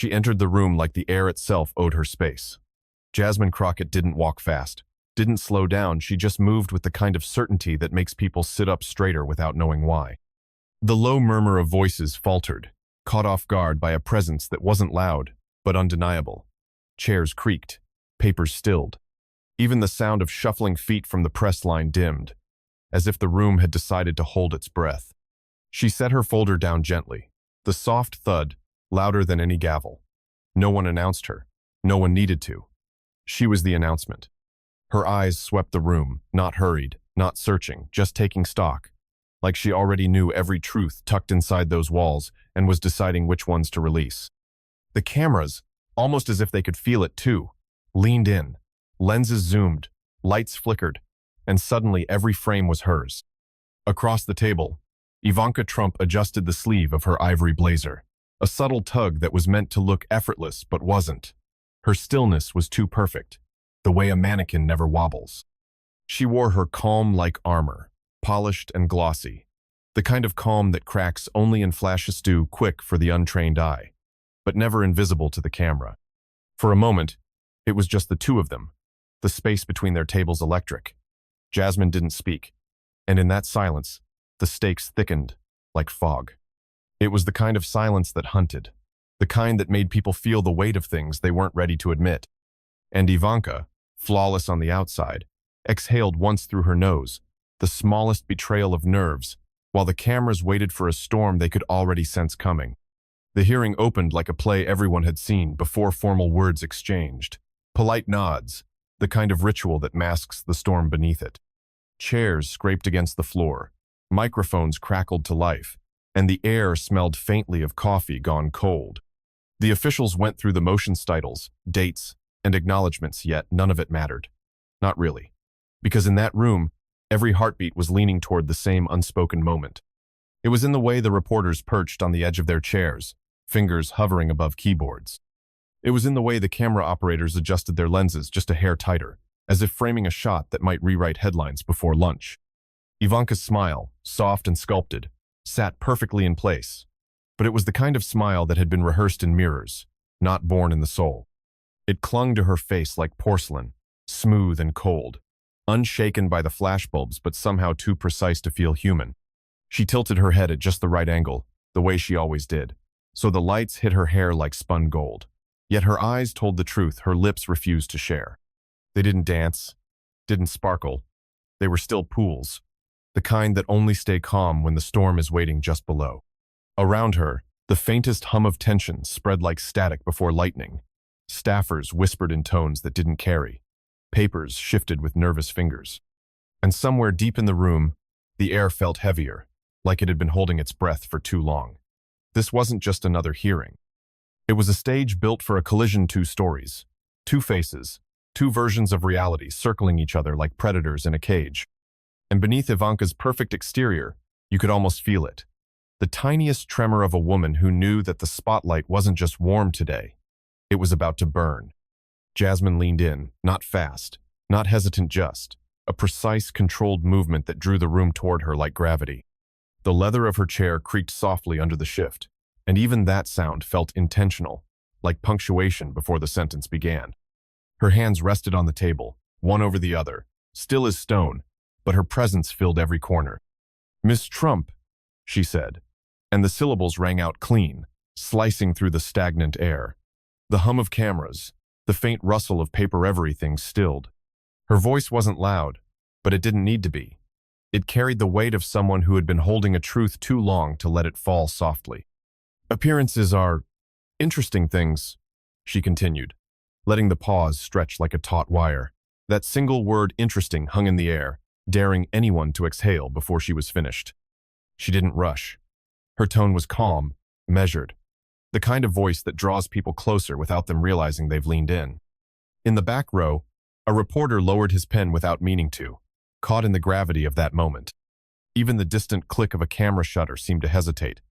She entered the room like the air itself owed her space. Jasmine Crockett didn't walk fast, didn't slow down, she just moved with the kind of certainty that makes people sit up straighter without knowing why. The low murmur of voices faltered, caught off guard by a presence that wasn't loud, but undeniable. Chairs creaked, papers stilled. Even the sound of shuffling feet from the press line dimmed, as if the room had decided to hold its breath. She set her folder down gently, the soft thud, louder than any gavel. No one announced her. No one needed to. She was the announcement. Her eyes swept the room, not hurried, not searching, just taking stock, like she already knew every truth tucked inside those walls and was deciding which ones to release. The cameras, almost as if they could feel it too, leaned in. Lenses zoomed, lights flickered, and suddenly every frame was hers. Across the table, Ivanka Trump adjusted the sleeve of her ivory blazer, a subtle tug that was meant to look effortless but wasn't. Her stillness was too perfect, the way a mannequin never wobbles. She wore her calm like armor, polished and glossy, the kind of calm that cracks only in flashes too quick for the untrained eye, but never invisible to the camera. For a moment, it was just the two of them, the space between their tables electric. Jasmine didn't speak, and in that silence, the stakes thickened like fog. It was the kind of silence that hunted, the kind that made people feel the weight of things they weren't ready to admit. And Ivanka, flawless on the outside, exhaled once through her nose, the smallest betrayal of nerves, while the cameras waited for a storm they could already sense coming. The hearing opened like a play everyone had seen before formal words exchanged. Polite nods, the kind of ritual that masks the storm beneath it. Chairs scraped against the floor, microphones crackled to life, and the air smelled faintly of coffee gone cold. The officials went through the motions titles, dates, and acknowledgments, yet none of it mattered. Not really. Because in that room, every heartbeat was leaning toward the same unspoken moment. It was in the way the reporters perched on the edge of their chairs, fingers hovering above keyboards. It was in the way the camera operators adjusted their lenses just a hair tighter, as if framing a shot that might rewrite headlines before lunch. Ivanka's smile, soft and sculpted, sat perfectly in place, but it was the kind of smile that had been rehearsed in mirrors, not born in the soul. It clung to her face like porcelain, smooth and cold, unshaken by the flashbulbs but somehow too precise to feel human. She tilted her head at just the right angle, the way she always did, so the lights hit her hair like spun gold. Yet her eyes told the truth her lips refused to share. They didn't dance, didn't sparkle. They were still pools, the kind that only stay calm when the storm is waiting just below. Around her, the faintest hum of tension spread like static before lightning. Staffers whispered in tones that didn't carry. Papers shifted with nervous fingers. And somewhere deep in the room, the air felt heavier, like it had been holding its breath for too long. This wasn't just another hearing. It was a stage built for a collision, two stories, two faces, two versions of reality circling each other like predators in a cage. And beneath Ivanka's perfect exterior, you could almost feel it. The tiniest tremor of a woman who knew that the spotlight wasn't just warm today. It was about to burn. Jasmine leaned in, not fast, not hesitant, just a precise, controlled movement that drew the room toward her like gravity. The leather of her chair creaked softly under the shift, and even that sound felt intentional, like punctuation before the sentence began. Her hands rested on the table, one over the other, still as stone, but her presence filled every corner. "Miss Trump," she said, and the syllables rang out clean, slicing through the stagnant air. The hum of cameras, the faint rustle of paper, everything stilled. Her voice wasn't loud, but it didn't need to be. It carried the weight of someone who had been holding a truth too long to let it fall softly. "Appearances are interesting things," she continued, letting the pause stretch like a taut wire. That single word, interesting, hung in the air, daring anyone to exhale before she was finished. She didn't rush. Her tone was calm, measured, the kind of voice that draws people closer without them realizing they've leaned in. In the back row, a reporter lowered his pen without meaning to, caught in the gravity of that moment. Even the distant click of a camera shutter seemed to hesitate.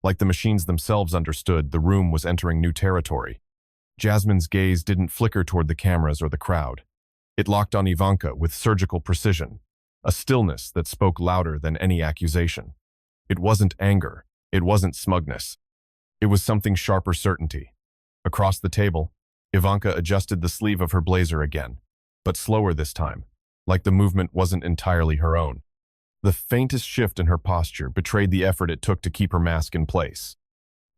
Like the machines themselves understood, the room was entering new territory. Jasmine's gaze didn't flicker toward the cameras or the crowd. It locked on Ivanka with surgical precision, a stillness that spoke louder than any accusation. It wasn't anger. It wasn't smugness. It was something sharper, certainty. Across the table, Ivanka adjusted the sleeve of her blazer again, but slower this time, like the movement wasn't entirely her own. The faintest shift in her posture betrayed the effort it took to keep her mask in place.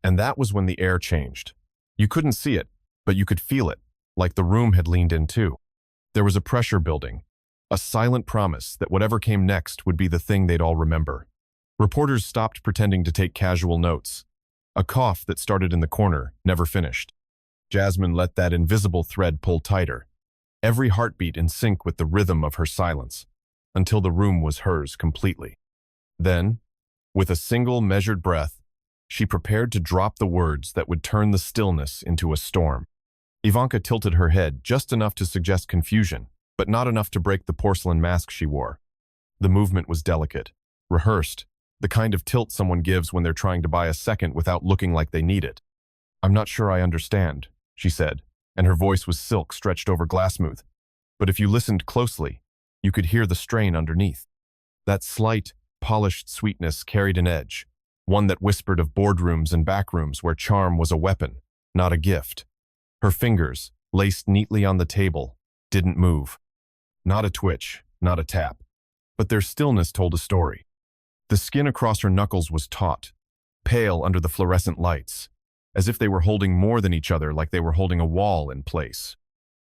And that was when the air changed. You couldn't see it, but you could feel it, like the room had leaned in too. There was a pressure building, a silent promise that whatever came next would be the thing they'd all remember. Reporters stopped pretending to take casual notes. A cough that started in the corner never finished. Jasmine let that invisible thread pull tighter, every heartbeat in sync with the rhythm of her silence, until the room was hers completely. Then, with a single measured breath, she prepared to drop the words that would turn the stillness into a storm. Ivanka tilted her head just enough to suggest confusion, but not enough to break the porcelain mask she wore. The movement was delicate, rehearsed, the kind of tilt someone gives when they're trying to buy a second without looking like they need it. "I'm not sure I understand," she said, and her voice was silk stretched over glassmooth. But if you listened closely, you could hear the strain underneath. That slight, polished sweetness carried an edge, one that whispered of boardrooms and backrooms where charm was a weapon, not a gift. Her fingers, laced neatly on the table, didn't move. Not a twitch, not a tap. But their stillness told a story. The skin across her knuckles was taut, pale under the fluorescent lights, as if they were holding more than each other, like they were holding a wall in place.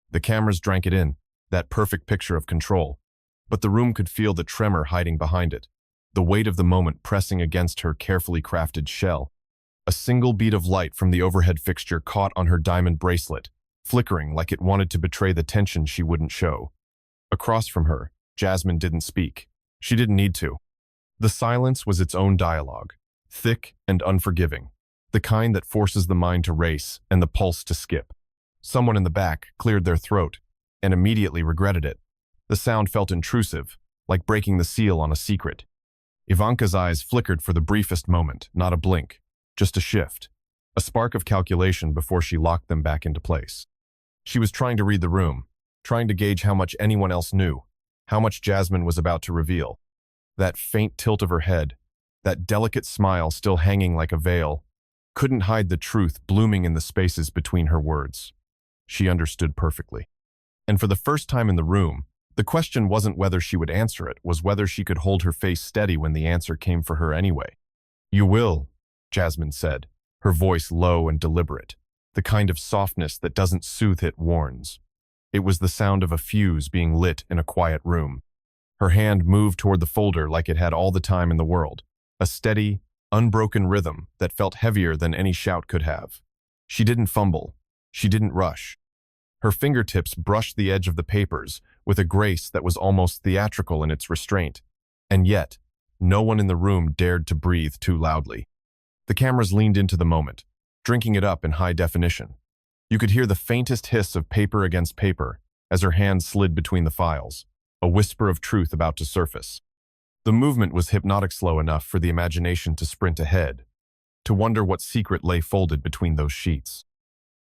The cameras drank it in, that perfect picture of control, but the room could feel the tremor hiding behind it, the weight of the moment pressing against her carefully crafted shell. A single bead of light from the overhead fixture caught on her diamond bracelet, flickering like it wanted to betray the tension she wouldn't show. Across from her, Jasmine didn't speak. She didn't need to. The silence was its own dialogue, thick and unforgiving, the kind that forces the mind to race and the pulse to skip. Someone in the back cleared their throat and immediately regretted it. The sound felt intrusive, like breaking the seal on a secret. Ivanka's eyes flickered for the briefest moment, not a blink, just a shift, a spark of calculation before she locked them back into place. She was trying to read the room, trying to gauge how much anyone else knew, how much Jasmine was about to reveal. That faint tilt of her head, that delicate smile still hanging like a veil, couldn't hide the truth blooming in the spaces between her words. She understood perfectly. And for the first time in the room, the question wasn't whether she would answer it, was whether she could hold her face steady when the answer came for her anyway. "You will," Jasmine said, her voice low and deliberate, the kind of softness that doesn't soothe, it warns. It was the sound of a fuse being lit in a quiet room. Her hand moved toward the folder like it had all the time in the world, a steady, unbroken rhythm that felt heavier than any shout could have. She didn't fumble. She didn't rush. Her fingertips brushed the edge of the papers with a grace that was almost theatrical in its restraint. And yet, no one in the room dared to breathe too loudly. The cameras leaned into the moment, drinking it up in high definition. You could hear the faintest hiss of paper against paper as her hand slid between the files, a whisper of truth about to surface. The movement was hypnotic slow enough for the imagination to sprint ahead, to wonder what secret lay folded between those sheets.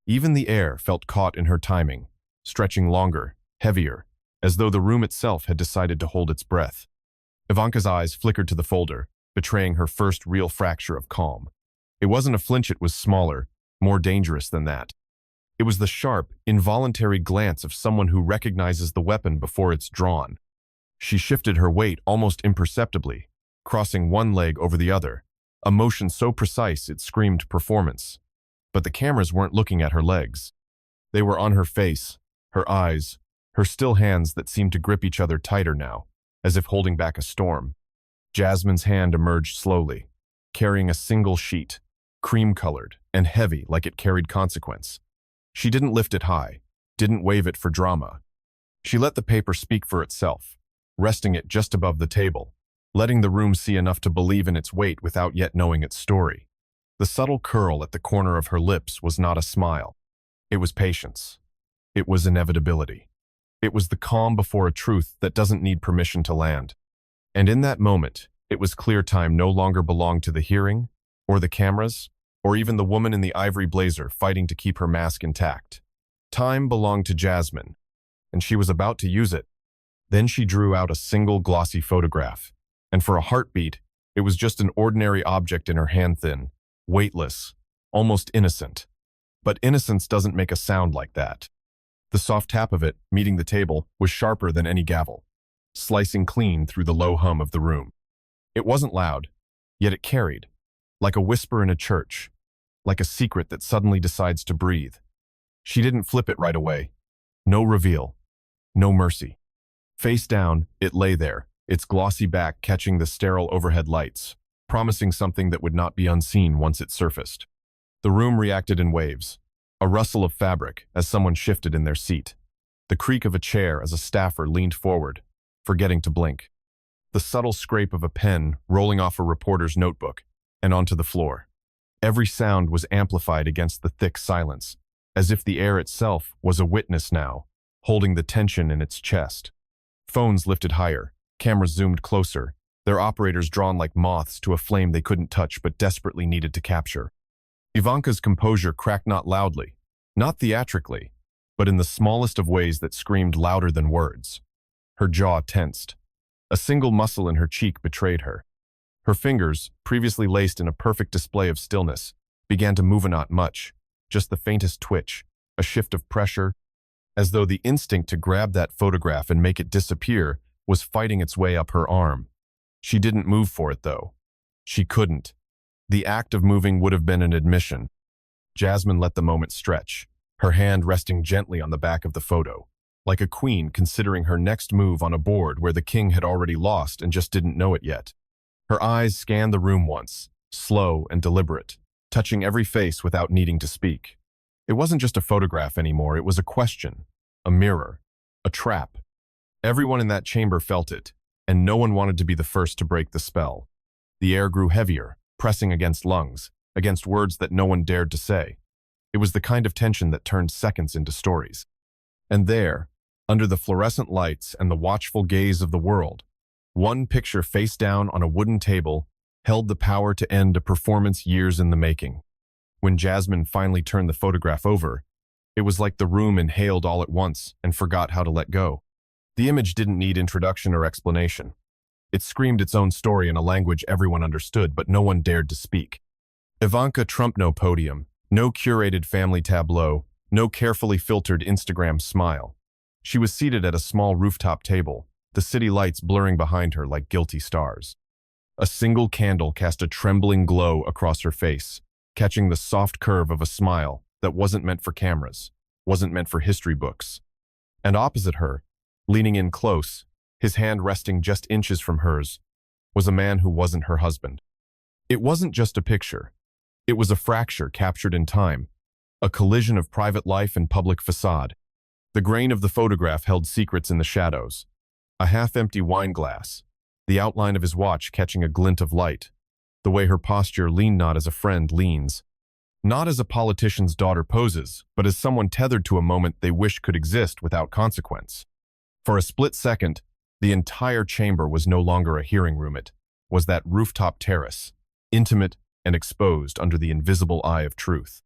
Even the air felt caught in her timing, stretching longer, heavier, as though the room itself had decided to hold its breath. Ivanka's eyes flickered to the folder, betraying her first real fracture of calm. It wasn't a flinch, it was smaller, more dangerous than that. It was the sharp, involuntary glance of someone who recognizes the weapon before it's drawn. She shifted her weight almost imperceptibly, crossing one leg over the other, a motion so precise it screamed performance. But the cameras weren't looking at her legs. They were on her face, her eyes, her still hands that seemed to grip each other tighter now, as if holding back a storm. Jasmine's hand emerged slowly, carrying a single sheet, cream-colored and heavy like it carried consequence. She didn't lift it high, didn't wave it for drama. She let the paper speak for itself, resting it just above the table, letting the room see enough to believe in its weight without yet knowing its story. The subtle curl at the corner of her lips was not a smile. It was patience. It was inevitability. It was the calm before a truth that doesn't need permission to land. And in that moment, it was clear time no longer belonged to the hearing, or the cameras, or even the woman in the ivory blazer fighting to keep her mask intact. Time belonged to Jasmine, and she was about to use it. Then she drew out a single glossy photograph, and for a heartbeat, it was just an ordinary object in her hand, thin, weightless, almost innocent. But innocence doesn't make a sound like that. The soft tap of it, meeting the table, was sharper than any gavel, slicing clean through the low hum of the room. It wasn't loud, yet it carried, like a whisper in a church, like a secret that suddenly decides to breathe. She didn't flip it right away. No reveal, no mercy. Face down, it lay there, its glossy back catching the sterile overhead lights, promising something that would not be unseen once it surfaced. The room reacted in waves, a rustle of fabric as someone shifted in their seat, the creak of a chair as a staffer leaned forward, forgetting to blink, the subtle scrape of a pen rolling off a reporter's notebook and onto the floor. Every sound was amplified against the thick silence, as if the air itself was a witness now, holding the tension in its chest. Phones lifted higher, cameras zoomed closer, their operators drawn like moths to a flame they couldn't touch but desperately needed to capture. Ivanka's composure cracked not loudly, not theatrically, but in the smallest of ways that screamed louder than words. Her jaw tensed. A single muscle in her cheek betrayed her. Her fingers, previously laced in a perfect display of stillness, began to move not much, just the faintest twitch, a shift of pressure, as though the instinct to grab that photograph and make it disappear was fighting its way up her arm. She didn't move for it, though. She couldn't. The act of moving would have been an admission. Jasmine let the moment stretch, her hand resting gently on the back of the photo, like a queen considering her next move on a board where the king had already lost and just didn't know it yet. Her eyes scanned the room once, slow and deliberate, touching every face without needing to speak. It wasn't just a photograph anymore, it was a question, a mirror, a trap. Everyone in that chamber felt it, and no one wanted to be the first to break the spell. The air grew heavier, pressing against lungs, against words that no one dared to say. It was the kind of tension that turned seconds into stories. And there, under the fluorescent lights and the watchful gaze of the world, one picture face down on a wooden table held the power to end a performance years in the making. When Jasmine finally turned the photograph over, it was like the room inhaled all at once and forgot how to let go. The image didn't need introduction or explanation. It screamed its own story in a language everyone understood, but no one dared to speak. Ivanka Trump, no podium, no curated family tableau, no carefully filtered Instagram smile. She was seated at a small rooftop table, the city lights blurring behind her like guilty stars. A single candle cast a trembling glow across her face, catching the soft curve of a smile that wasn't meant for cameras, wasn't meant for history books. And opposite her, leaning in close, his hand resting just inches from hers, was a man who wasn't her husband. It wasn't just a picture. It was a fracture captured in time, a collision of private life and public facade. The grain of the photograph held secrets in the shadows. A half-empty wine glass, the outline of his watch catching a glint of light, the way her posture leaned not as a friend leans, not as a politician's daughter poses, but as someone tethered to a moment they wish could exist without consequence. For a split second, the entire chamber was no longer a hearing room. It was that rooftop terrace, intimate and exposed under the invisible eye of truth.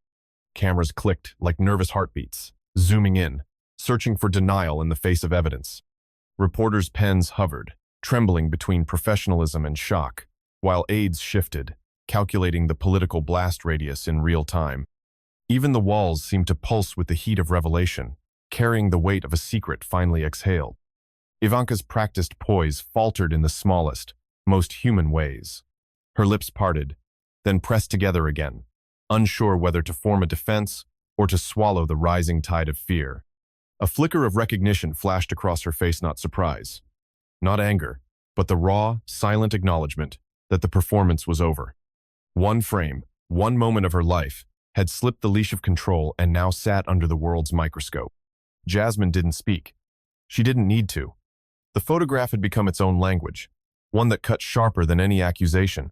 Cameras clicked like nervous heartbeats, zooming in, searching for denial in the face of evidence. Reporters' pens hovered, trembling between professionalism and shock, while aides shifted, calculating the political blast radius in real time. Even the walls seemed to pulse with the heat of revelation, carrying the weight of a secret finally exhaled. Ivanka's practiced poise faltered in the smallest, most human ways. Her lips parted, then pressed together again, unsure whether to form a defense or to swallow the rising tide of fear. A flicker of recognition flashed across her face, not surprise, not anger, but the raw, silent acknowledgement that the performance was over. One frame, one moment of her life, had slipped the leash of control and now sat under the world's microscope. Jasmine didn't speak. She didn't need to. The photograph had become its own language, one that cut sharper than any accusation.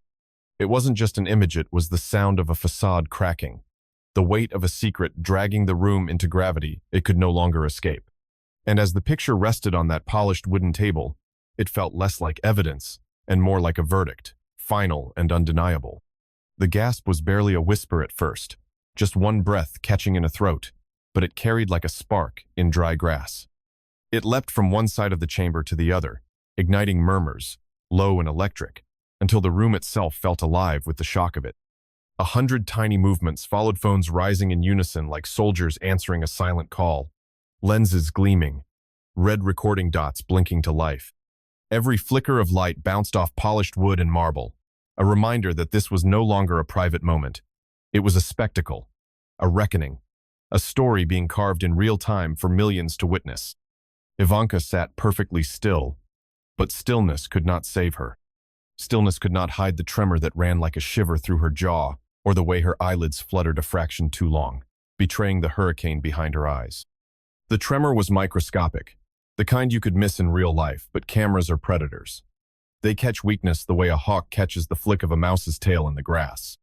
It wasn't just an image, it was the sound of a facade cracking, the weight of a secret dragging the room into gravity it could no longer escape. And as the picture rested on that polished wooden table, it felt less like evidence and more like a verdict, final and undeniable. The gasp was barely a whisper at first, just one breath catching in a throat, but it carried like a spark in dry grass. It leapt from one side of the chamber to the other, igniting murmurs, low and electric, until the room itself felt alive with the shock of it. 100 tiny movements followed, phones rising in unison like soldiers answering a silent call, lenses gleaming, red recording dots blinking to life. Every flicker of light bounced off polished wood and marble, a reminder that this was no longer a private moment. It was a spectacle, a reckoning, a story being carved in real time for millions to witness. Ivanka sat perfectly still, but stillness could not save her. Stillness could not hide the tremor that ran like a shiver through her jaw, or the way her eyelids fluttered a fraction too long, betraying the hurricane behind her eyes. The tremor was microscopic, the kind you could miss in real life, but cameras are predators. They catch weakness the way a hawk catches the flick of a mouse's tail in the grass.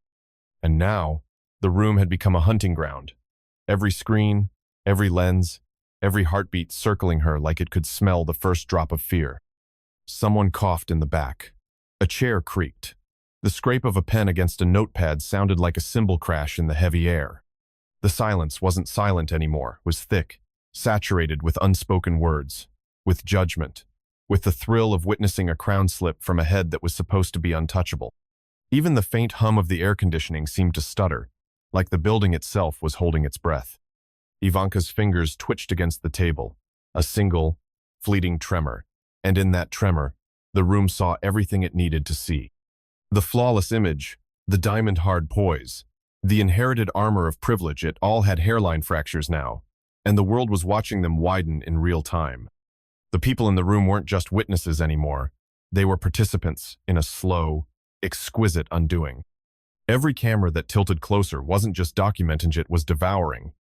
And now, the room had become a hunting ground. Every screen, every lens, every heartbeat circling her like it could smell the first drop of fear. Someone coughed in the back. A chair creaked. The scrape of a pen against a notepad sounded like a cymbal crash in the heavy air. The silence wasn't silent anymore, was thick, saturated with unspoken words, with judgment, with the thrill of witnessing a crown slip from a head that was supposed to be untouchable. Even the faint hum of the air conditioning seemed to stutter, like the building itself was holding its breath. Ivanka's fingers twitched against the table, a single, fleeting tremor, and in that tremor, the room saw everything it needed to see. The flawless image, the diamond-hard poise, the inherited armor of privilege, it all had hairline fractures now, and the world was watching them widen in real time. The people in the room weren't just witnesses anymore. They were participants in a slow, exquisite undoing. Every camera that tilted closer wasn't just documenting, it was devouring,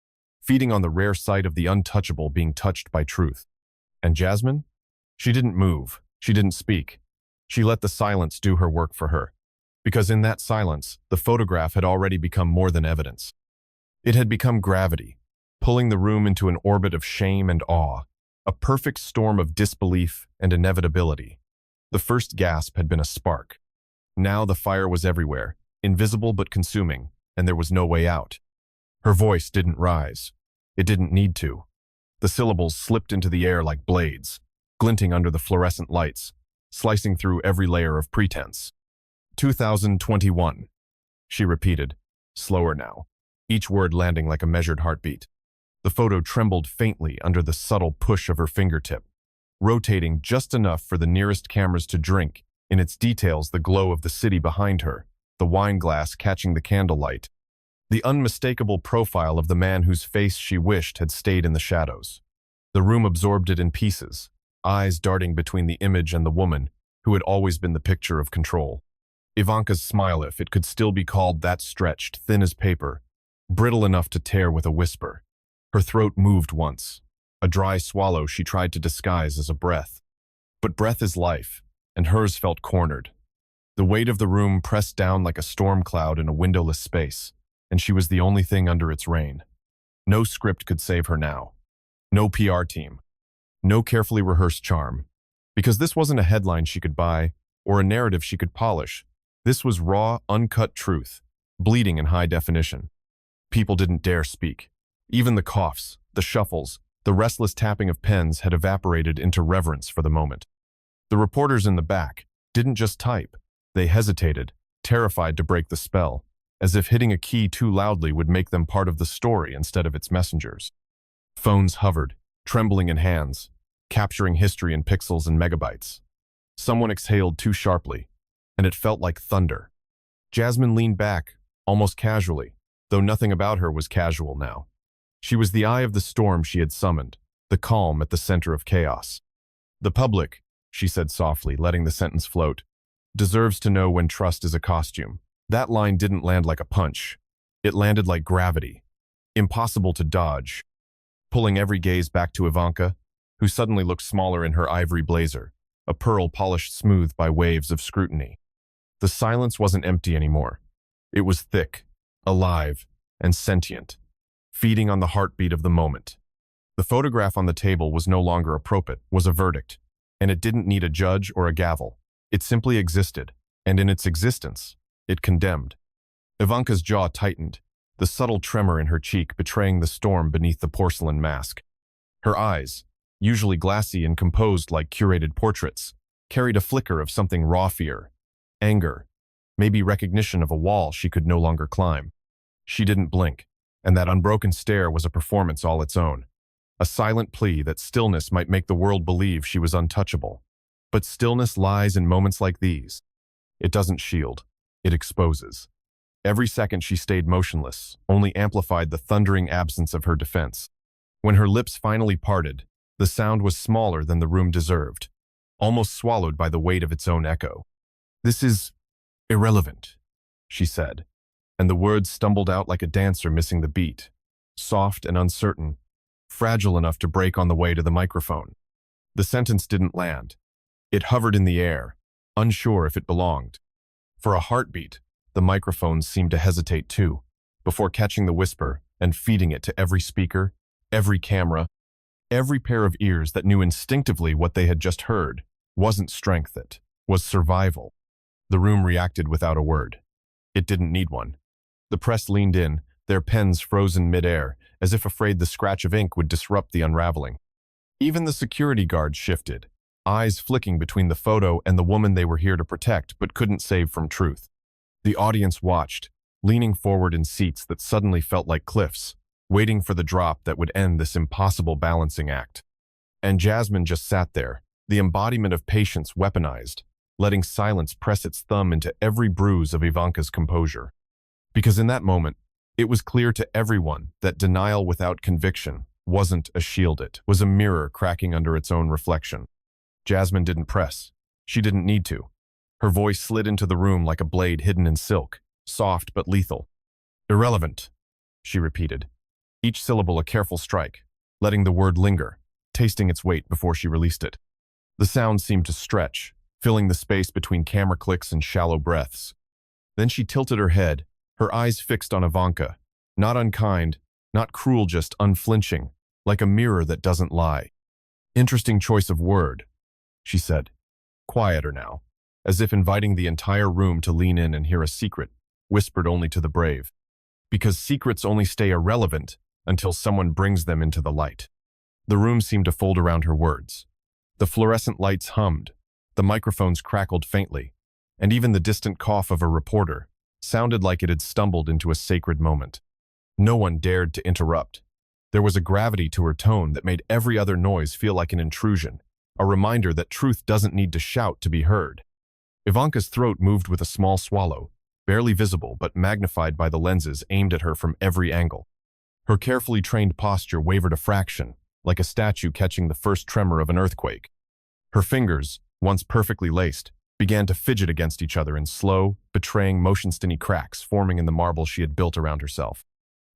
feeding on the rare sight of the untouchable being touched by truth. And Jasmine? She didn't move. She didn't speak. She let the silence do her work for her. Because in that silence, the photograph had already become more than evidence. It had become gravity, pulling the room into an orbit of shame and awe, a perfect storm of disbelief and inevitability. The first gasp had been a spark. Now the fire was everywhere, invisible but consuming, and there was no way out. Her voice didn't rise. It didn't need to. The syllables slipped into the air like blades, glinting under the fluorescent lights, slicing through every layer of pretense. 2021, she repeated, slower now, each word landing like a measured heartbeat. The photo trembled faintly under the subtle push of her fingertip, rotating just enough for the nearest cameras to drink in its details the glow of the city behind her, the wine glass catching the candlelight, the unmistakable profile of the man whose face she wished had stayed in the shadows. The room absorbed it in pieces, eyes darting between the image and the woman who had always been the picture of control. Ivanka's smile, if it could still be called that, stretched, thin as paper, brittle enough to tear with a whisper. Her throat moved once, a dry swallow she tried to disguise as a breath. But breath is life, and hers felt cornered. The weight of the room pressed down like a storm cloud in a windowless space, and she was the only thing under its reign. No script could save her now. No PR team. No carefully rehearsed charm. Because this wasn't a headline she could buy, or a narrative she could polish. This was raw, uncut truth, bleeding in high definition. People didn't dare speak. Even the coughs, the shuffles, the restless tapping of pens had evaporated into reverence for the moment. The reporters in the back didn't just type. They hesitated, terrified to break the spell, as if hitting a key too loudly would make them part of the story instead of its messengers. Phones hovered, trembling in hands, capturing history in pixels and megabytes. Someone exhaled too sharply, and it felt like thunder. Jasmine leaned back, almost casually, though nothing about her was casual now. She was the eye of the storm she had summoned, the calm at the center of chaos. The public, she said softly, letting the sentence float, deserves to know when trust is a costume. That line didn't land like a punch. It landed like gravity, impossible to dodge, pulling every gaze back to Ivanka, who suddenly looked smaller in her ivory blazer, a pearl polished smooth by waves of scrutiny. The silence wasn't empty anymore. It was thick, alive, and sentient, feeding on the heartbeat of the moment. The photograph on the table was no longer a propet, was a verdict, and it didn't need a judge or a gavel. It simply existed, and in its existence, it condemned. Ivanka's jaw tightened, the subtle tremor in her cheek betraying the storm beneath the porcelain mask. Her eyes, usually glassy and composed like curated portraits, carried a flicker of something raw: fear, anger, maybe recognition of a wall she could no longer climb. She didn't blink, and that unbroken stare was a performance all its own. A silent plea that stillness might make the world believe she was untouchable. But stillness lies in moments like these. It doesn't shield, it exposes. Every second she stayed motionless only amplified the thundering absence of her defense. When her lips finally parted, the sound was smaller than the room deserved, almost swallowed by the weight of its own echo. "This is irrelevant," she said, and the words stumbled out like a dancer missing the beat, soft and uncertain, fragile enough to break on the way to the microphone. The sentence didn't land. It hovered in the air, unsure if it belonged. For a heartbeat, the microphone seemed to hesitate too, before catching the whisper and feeding it to every speaker, every camera, every pair of ears that knew instinctively what they had just heard wasn't strength, it was survival. The room reacted without a word. It didn't need one. The press leaned in, their pens frozen mid-air, as if afraid the scratch of ink would disrupt the unraveling. Even the security guards shifted, eyes flicking between the photo and the woman they were here to protect but couldn't save from truth. The audience watched, leaning forward in seats that suddenly felt like cliffs, waiting for the drop that would end this impossible balancing act. And Jasmine just sat there, the embodiment of patience weaponized, letting silence press its thumb into every bruise of Ivanka's composure. Because in that moment, it was clear to everyone that denial without conviction wasn't a shield, it was a mirror cracking under its own reflection. Jasmine didn't press. She didn't need to. Her voice slid into the room like a blade hidden in silk, soft but lethal. "Irrelevant," she repeated, each syllable a careful strike, letting the word linger, tasting its weight before she released it. The sound seemed to stretch, filling the space between camera clicks and shallow breaths. Then she tilted her head, her eyes fixed on Ivanka, not unkind, not cruel, just unflinching, like a mirror that doesn't lie. "Interesting choice of word," she said, quieter now, as if inviting the entire room to lean in and hear a secret, whispered only to the brave. Because secrets only stay irrelevant until someone brings them into the light. The room seemed to fold around her words. The fluorescent lights hummed, the microphones crackled faintly, and even the distant cough of a reporter sounded like it had stumbled into a sacred moment. No one dared to interrupt. There was a gravity to her tone that made every other noise feel like an intrusion, a reminder that truth doesn't need to shout to be heard. Ivanka's throat moved with a small swallow, barely visible but magnified by the lenses aimed at her from every angle. Her carefully trained posture wavered a fraction, like a statue catching the first tremor of an earthquake. Her fingers, once perfectly laced, began to fidget against each other in slow, betraying motion-stinny cracks forming in the marble she had built around herself.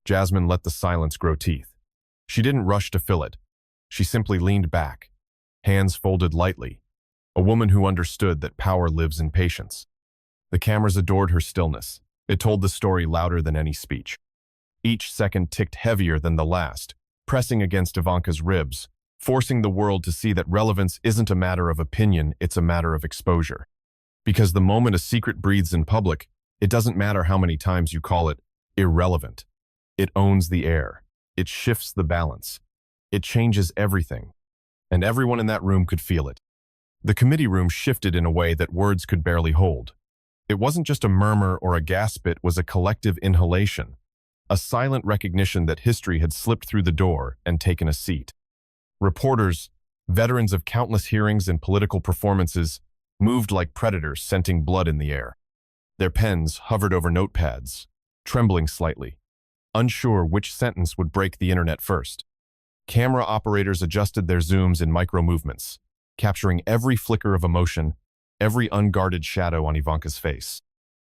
Jasmine let the silence grow teeth. She didn't rush to fill it. She simply leaned back, hands folded lightly, a woman who understood that power lives in patience. The cameras adored her stillness. It told the story louder than any speech. Each second ticked heavier than the last, pressing against Ivanka's ribs, forcing the world to see that relevance isn't a matter of opinion, it's a matter of exposure. Because the moment a secret breathes in public, it doesn't matter how many times you call it irrelevant. It owns the air. It shifts the balance. It changes everything. And everyone in that room could feel it. The committee room shifted in a way that words could barely hold. It wasn't just a murmur or a gasp, it was a collective inhalation, a silent recognition that history had slipped through the door and taken a seat. Reporters, veterans of countless hearings and political performances, moved like predators scenting blood in the air. Their pens hovered over notepads, trembling slightly, unsure which sentence would break the internet first. Camera operators adjusted their zooms in micro-movements, capturing every flicker of emotion, every unguarded shadow on Ivanka's face.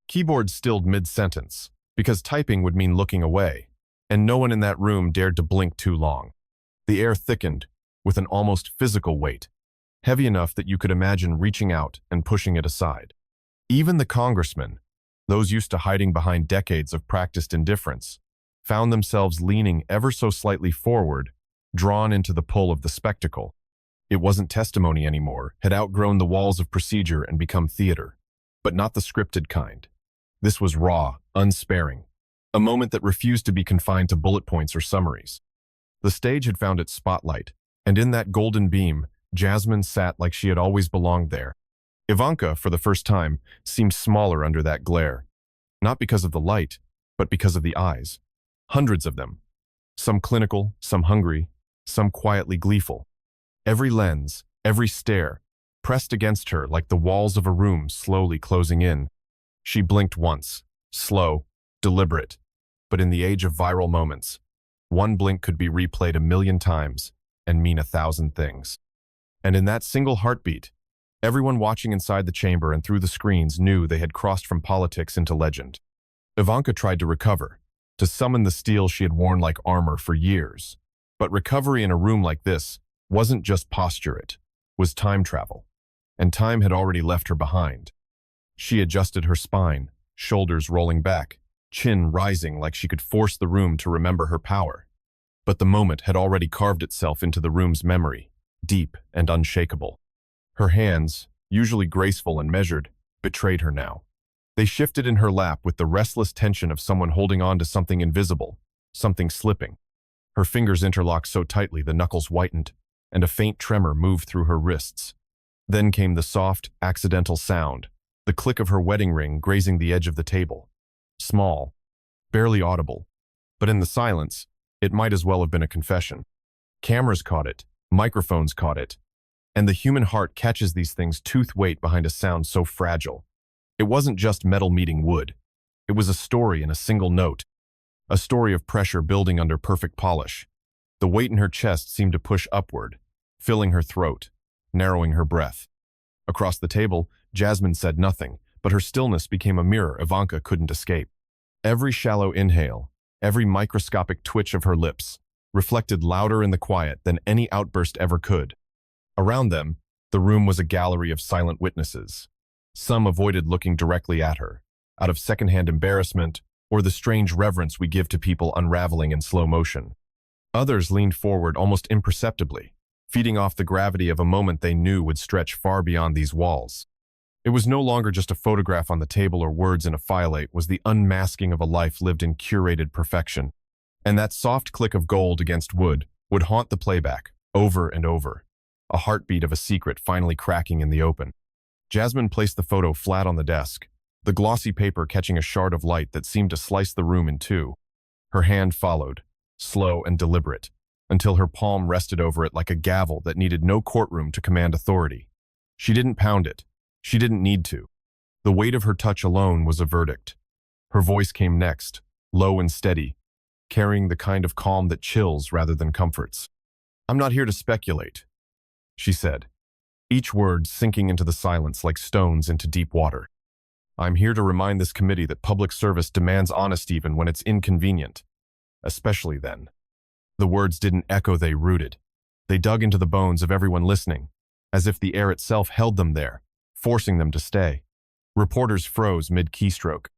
Keyboards stilled mid-sentence, because typing would mean looking away, and no one in that room dared to blink too long. The air thickened, with an almost physical weight, heavy enough that you could imagine reaching out and pushing it aside. Even the congressmen, those used to hiding behind decades of practiced indifference, found themselves leaning ever so slightly forward, drawn into the pull of the spectacle. It wasn't testimony anymore, had outgrown the walls of procedure and become theater, but not the scripted kind. This was raw, unsparing, a moment that refused to be confined to bullet points or summaries. The stage had found its spotlight, and in that golden beam, Jasmine sat like she had always belonged there, Ivanka, for the first time, seemed smaller under that glare. Not because of the light, but because of the eyes. Hundreds of them. Some clinical, some hungry, some quietly gleeful. Every lens, every stare, pressed against her like the walls of a room slowly closing in. She blinked once, slow, deliberate. But in the age of viral moments, one blink could be replayed 1,000,000 times and mean 1,000 things. And in that single heartbeat, everyone watching inside the chamber and through the screens knew they had crossed from politics into legend. Ivanka tried to recover, to summon the steel she had worn like armor for years. But recovery in a room like this wasn't just posture, it was time travel. And time had already left her behind. She adjusted her spine, shoulders rolling back, chin rising like she could force the room to remember her power. But the moment had already carved itself into the room's memory, deep and unshakable. Her hands, usually graceful and measured, betrayed her now. They shifted in her lap with the restless tension of someone holding on to something invisible, something slipping. Her fingers interlocked so tightly the knuckles whitened, and a faint tremor moved through her wrists. Then came the soft, accidental sound, the click of her wedding ring grazing the edge of the table. Small, barely audible, but in the silence, it might as well have been a confession. Cameras caught it, microphones caught it, and the human heart catches these things tooth weight behind a sound so fragile. It wasn't just metal meeting wood. It was a story in a single note, a story of pressure building under perfect polish. The weight in her chest seemed to push upward, filling her throat, narrowing her breath. Across the table, Jasmine said nothing, but her stillness became a mirror Ivanka couldn't escape. Every shallow inhale, every microscopic twitch of her lips, reflected louder in the quiet than any outburst ever could. Around them, the room was a gallery of silent witnesses. Some avoided looking directly at her, out of secondhand embarrassment or the strange reverence we give to people unraveling in slow motion. Others leaned forward almost imperceptibly, feeding off the gravity of a moment they knew would stretch far beyond these walls. It was no longer just a photograph on the table or words in a file, it was the unmasking of a life lived in curated perfection. And that soft click of gold against wood would haunt the playback, over and over, a heartbeat of a secret finally cracking in the open. Jasmine placed the photo flat on the desk, the glossy paper catching a shard of light that seemed to slice the room in two. Her hand followed, slow and deliberate, until her palm rested over it like a gavel that needed no courtroom to command authority. She didn't pound it. She didn't need to. The weight of her touch alone was a verdict. Her voice came next, low and steady, carrying the kind of calm that chills rather than comforts. "I'm not here to speculate," she said, each word sinking into the silence like stones into deep water. "I'm here to remind this committee that public service demands honesty even when it's inconvenient. Especially then." The words didn't echo, they rooted. They dug into the bones of everyone listening, as if the air itself held them there, forcing them to stay. Reporters froze mid-keystroke.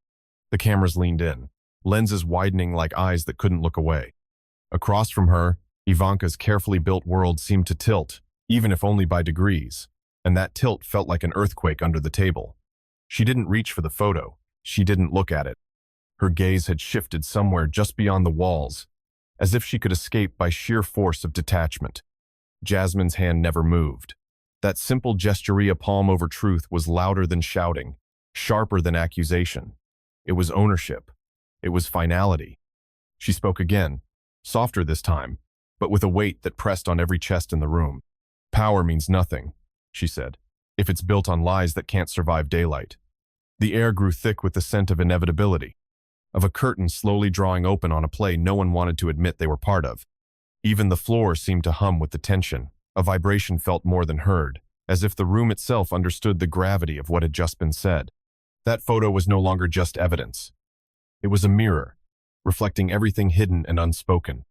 The cameras leaned in, lenses widening like eyes that couldn't look away. Across from her, Ivanka's carefully built world seemed to tilt, even if only by degrees, and that tilt felt like an earthquake under the table. She didn't reach for the photo. She didn't look at it. Her gaze had shifted somewhere just beyond the walls, as if she could escape by sheer force of detachment. Jasmine's hand never moved. That simple gesturea palm over truth was louder than shouting, sharper than accusation. It was ownership. It was finality. She spoke again, softer this time, but with a weight that pressed on every chest in the room. "Power means nothing," she said, "if it's built on lies that can't survive daylight." The air grew thick with the scent of inevitability, of a curtain slowly drawing open on a play no one wanted to admit they were part of. Even the floor seemed to hum with the tension, a vibration felt more than heard, as if the room itself understood the gravity of what had just been said. That photo was no longer just evidence. It was a mirror, reflecting everything hidden and unspoken.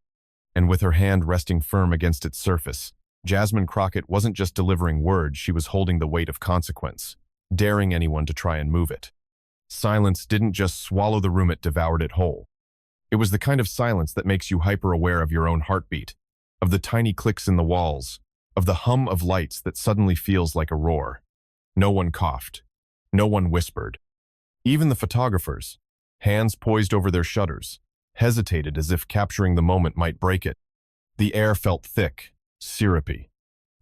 And with her hand resting firm against its surface, Jasmine Crockett wasn't just delivering words, she was holding the weight of consequence, daring anyone to try and move it. Silence didn't just swallow the room, it devoured it whole. It was the kind of silence that makes you hyper-aware of your own heartbeat, of the tiny clicks in the walls, of the hum of lights that suddenly feels like a roar. No one coughed. No one whispered. Even the photographers, hands poised over their shutters, hesitated as if capturing the moment might break it. The air felt thick, syrupy,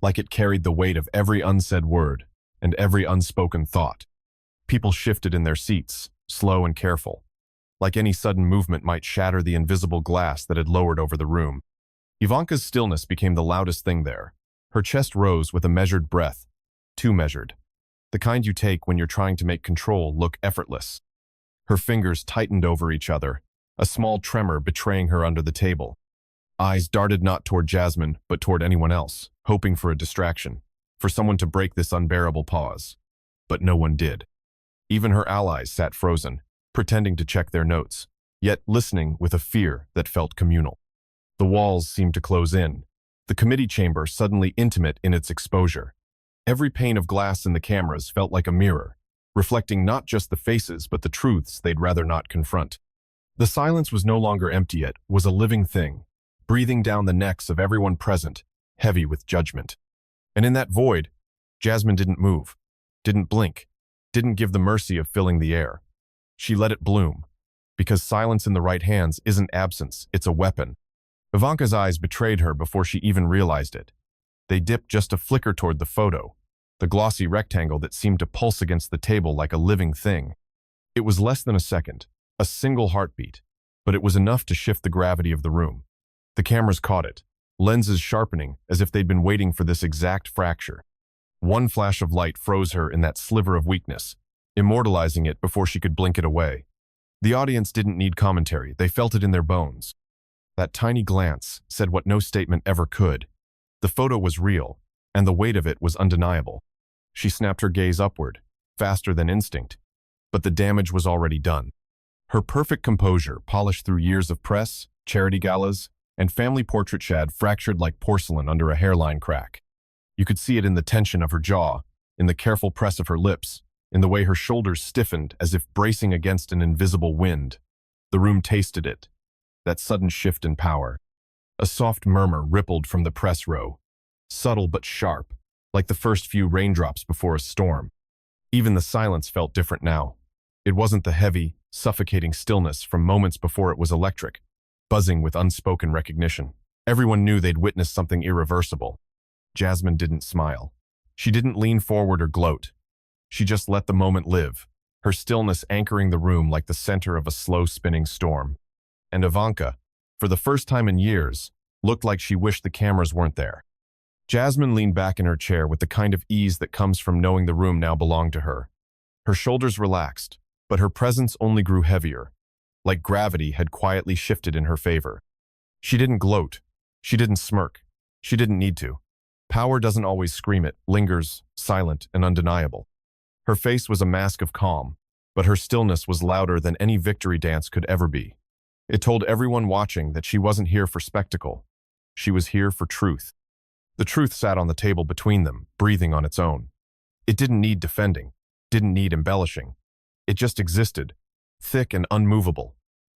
like it carried the weight of every unsaid word, and every unspoken thought. People shifted in their seats, slow and careful, like any sudden movement might shatter the invisible glass that had lowered over the room. Ivanka's stillness became the loudest thing there. Her chest rose with a measured breath, too measured, the kind you take when you're trying to make control look effortless. Her fingers tightened over each other, a small tremor betraying her under the table. Eyes darted not toward Jasmine, but toward anyone else, hoping for a distraction, for someone to break this unbearable pause. But no one did. Even her allies sat frozen, pretending to check their notes, yet listening with a fear that felt communal. The walls seemed to close in, the committee chamber suddenly intimate in its exposure. Every pane of glass in the cameras felt like a mirror, reflecting not just the faces but the truths they'd rather not confront. The silence was no longer empty, it was a living thing, breathing down the necks of everyone present, heavy with judgment. And in that void, Jasmine didn't move, didn't blink, didn't give the mercy of filling the air. She let it bloom, because silence in the right hands isn't absence, it's a weapon. Ivanka's eyes betrayed her before she even realized it. They dipped just a flicker toward the photo, the glossy rectangle that seemed to pulse against the table like a living thing. It was less than a second, a single heartbeat, but it was enough to shift the gravity of the room. The cameras caught it, lenses sharpening as if they'd been waiting for this exact fracture. One flash of light froze her in that sliver of weakness, immortalizing it before she could blink it away. The audience didn't need commentary, they felt it in their bones. That tiny glance said what no statement ever could. The photo was real, and the weight of it was undeniable. She snapped her gaze upward, faster than instinct, but the damage was already done. Her perfect composure, polished through years of press, charity galas, and family portraits, had fractured like porcelain under a hairline crack. You could see it in the tension of her jaw, in the careful press of her lips, in the way her shoulders stiffened as if bracing against an invisible wind. The room tasted it, that sudden shift in power. A soft murmur rippled from the press row, subtle but sharp, like the first few raindrops before a storm. Even the silence felt different now. It wasn't the heavy, suffocating stillness from moments before it was electric, buzzing with unspoken recognition. Everyone knew they'd witnessed something irreversible. Jasmine didn't smile. She didn't lean forward or gloat. She just let the moment live, her stillness anchoring the room like the center of a slow-spinning storm. And Ivanka, for the first time in years, looked like she wished the cameras weren't there. Jasmine leaned back in her chair with the kind of ease that comes from knowing the room now belonged to her. Her shoulders relaxed, but her presence only grew heavier, like gravity had quietly shifted in her favor. She didn't gloat. She didn't smirk. She didn't need to. Power doesn't always scream, it lingers, silent and undeniable. Her face was a mask of calm, but her stillness was louder than any victory dance could ever be. It told everyone watching that she wasn't here for spectacle. She was here for truth. The truth sat on the table between them, breathing on its own. It didn't need defending, didn't need embellishing. It just existed, thick and unmovable,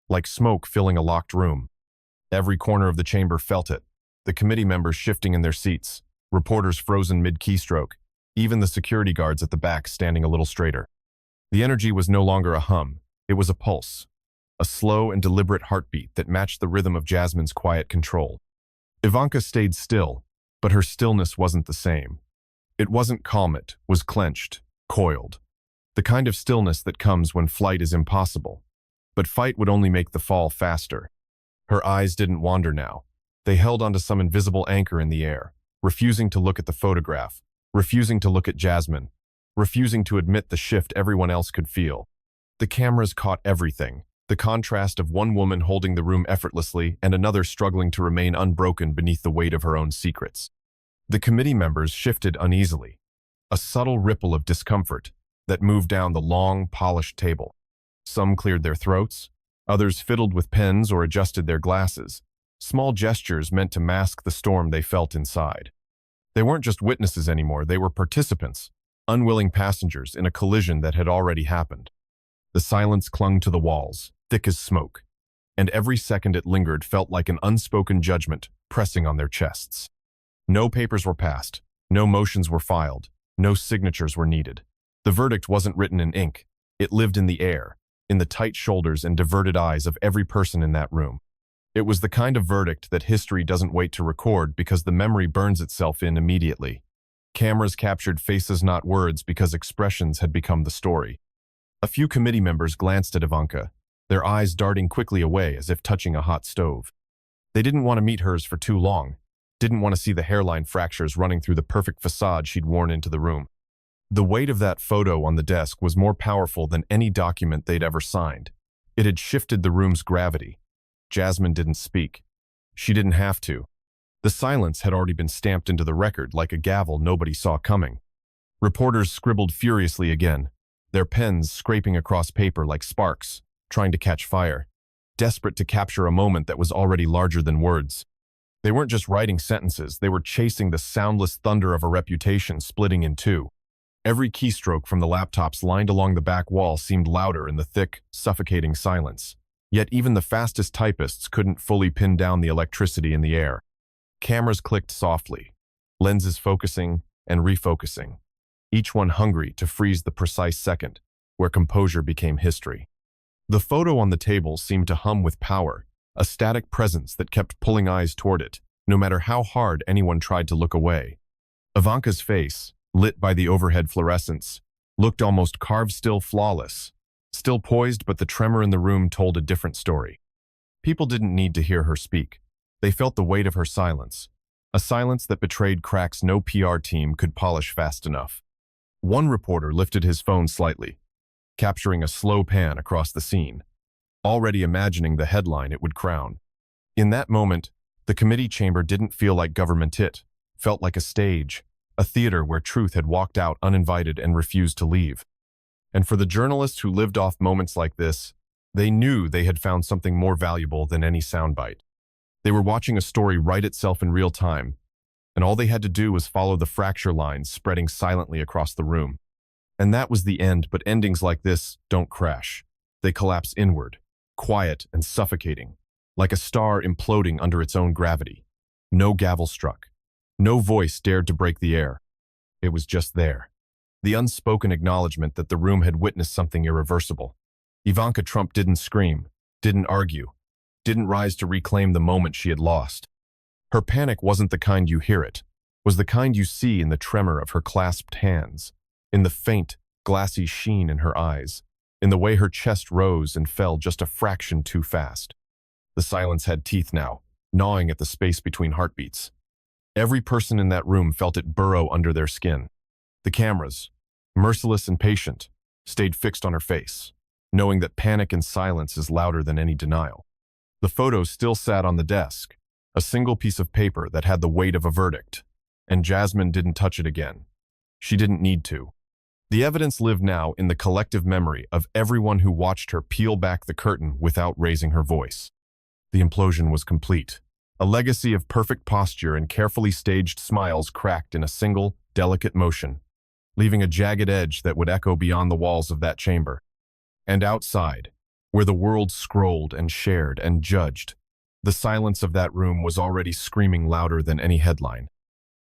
like smoke filling a locked room. Every corner of the chamber felt it, the committee members shifting in their seats, reporters frozen mid-keystroke, even the security guards at the back standing a little straighter. The energy was no longer a hum, it was a pulse. A slow and deliberate heartbeat that matched the rhythm of Jasmine's quiet control. Ivanka stayed still, but her stillness wasn't the same. It wasn't calm, it was clenched, coiled. The kind of stillness that comes when flight is impossible. But fight would only make the fall faster. Her eyes didn't wander now. They held onto some invisible anchor in the air, refusing to look at the photograph, refusing to look at Jasmine, refusing to admit the shift everyone else could feel. The cameras caught everything. The contrast of one woman holding the room effortlessly and another struggling to remain unbroken beneath the weight of her own secrets. The committee members shifted uneasily, a subtle ripple of discomfort that moved down the long, polished table. Some cleared their throats, others fiddled with pens or adjusted their glasses, small gestures meant to mask the storm they felt inside. They weren't just witnesses anymore, they were participants, unwilling passengers in a collision that had already happened. The silence clung to the walls, thick as smoke, and every second it lingered felt like an unspoken judgment pressing on their chests. No papers were passed, no motions were filed, no signatures were needed. The verdict wasn't written in ink, it lived in the air, in the tight shoulders and diverted eyes of every person in that room. It was the kind of verdict that history doesn't wait to record because the memory burns itself in immediately. Cameras captured faces, not words, because expressions had become the story. A few committee members glanced at Ivanka, their eyes darting quickly away as if touching a hot stove. They didn't want to meet hers for too long, didn't want to see the hairline fractures running through the perfect facade she'd worn into the room. The weight of that photo on the desk was more powerful than any document they'd ever signed. It had shifted the room's gravity. Jasmine didn't speak. She didn't have to. The silence had already been stamped into the record like a gavel nobody saw coming. Reporters scribbled furiously again, their pens scraping across paper like sparks, trying to catch fire, desperate to capture a moment that was already larger than words. They weren't just writing sentences, they were chasing the soundless thunder of a reputation splitting in two. Every keystroke from the laptops lined along the back wall seemed louder in the thick, suffocating silence. Yet even the fastest typists couldn't fully pin down the electricity in the air. Cameras clicked softly, lenses focusing and refocusing, each one hungry to freeze the precise second where composure became history. The photo on the table seemed to hum with power, a static presence that kept pulling eyes toward it, no matter how hard anyone tried to look away. Ivanka's face, lit by the overhead fluorescence, looked almost carved, still flawless, still poised, but the tremor in the room told a different story. People didn't need to hear her speak. They felt the weight of her silence, a silence that betrayed cracks no PR team could polish fast enough. One reporter lifted his phone slightly, capturing a slow pan across the scene, already imagining the headline it would crown. In that moment, the committee chamber didn't feel like government. It felt like a stage, a theater where truth had walked out uninvited and refused to leave. And for the journalists who lived off moments like this, they knew they had found something more valuable than any soundbite. They were watching a story write itself in real time, and all they had to do was follow the fracture lines spreading silently across the room. And that was the end, but endings like this don't crash. They collapse inward, quiet and suffocating, like a star imploding under its own gravity. No gavel struck. No voice dared to break the air. It was just there. The unspoken acknowledgement that the room had witnessed something irreversible. Ivanka Trump didn't scream, didn't argue, didn't rise to reclaim the moment she had lost. Her panic wasn't the kind you hear, it was the kind you see in the tremor of her clasped hands, in the faint, glassy sheen in her eyes, in the way her chest rose and fell just a fraction too fast. The silence had teeth now, gnawing at the space between heartbeats. Every person in that room felt it burrow under their skin. The cameras, merciless and patient, stayed fixed on her face, knowing that panic and silence is louder than any denial. The photo still sat on the desk, a single piece of paper that had the weight of a verdict, and Jasmine didn't touch it again. She didn't need to. The evidence lived now in the collective memory of everyone who watched her peel back the curtain without raising her voice. The implosion was complete. A legacy of perfect posture and carefully staged smiles cracked in a single, delicate motion, leaving a jagged edge that would echo beyond the walls of that chamber. And outside, where the world scrolled and shared and judged, the silence of that room was already screaming louder than any headline.